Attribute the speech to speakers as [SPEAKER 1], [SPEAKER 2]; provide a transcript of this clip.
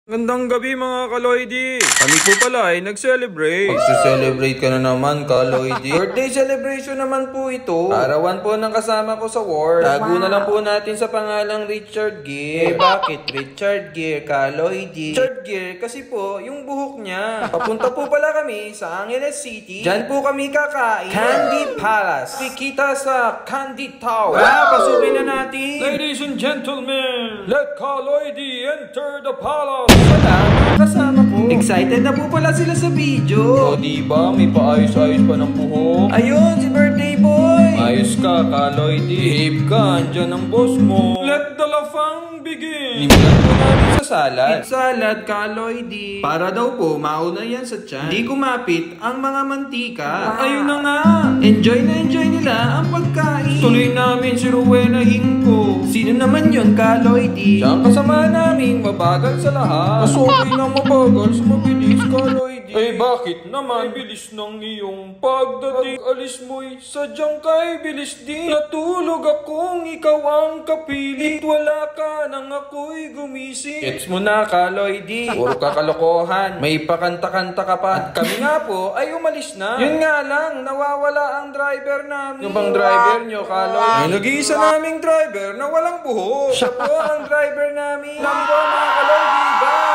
[SPEAKER 1] Gandang gabi mga Kaloydi. Kami po pala ay nag-celebrate. Magse-celebrate ka na naman, Kaloydi. Birthday celebration naman po ito. Arawan po ng kasama ko sa work. Tago na lang po natin sa pangalang Richard Gere. Bakit Richard Gere, Kaloydi? Richard Gere kasi po yung buhok niya. Papunta po pala kami sa Angeles City. Diyan po kami kakain. Candy Palace. Kikita sa Candy Tower. Pasukin na natin. Ladies and gentlemen, let Kaloydi enter the palace. Wala, kasama ko. Excited na po pala sila sa video. O diba, may paayos-ayos pa ng buhok. Ayun, si birthday boy. Ayos ka, Kaloydi. Behave ka, andyan ang boss mo. Let the lafang begin. Nimulan po namin sa salad. Salad, Kaloydi. Para daw po, mauna yan sa tiyan. Hindi kumapit ang mga mantika. Ayun na nga. Enjoy na enjoy nila ang pagkain. Tuloy namin si Rowena Hinko. Sino naman yun, Kaloydi? Siya ang kasama namin, mabagal sa lahat. Mas okay na mabagal sa mabilis, Kaloydi. Eh bakit naman? Ay bilis ng iyong pagdating. Alis mo'y sadyang kay bilis din. Natulog akong ikaw ang kapilit. Wala ka nang ako'y gumising. Gets mo na, Kaloydi. Puro ka kalokohan. May pakanta-kanta ka pa. At kami nga po ay umalis na. Yun nga lang, nawawala ang driver namin. Yung bang driver nyo, Kaloydi? May nag-iisa naming driver na walang buhok. Siya po ang driver namin. Lang po mga Kaloydi. Bye!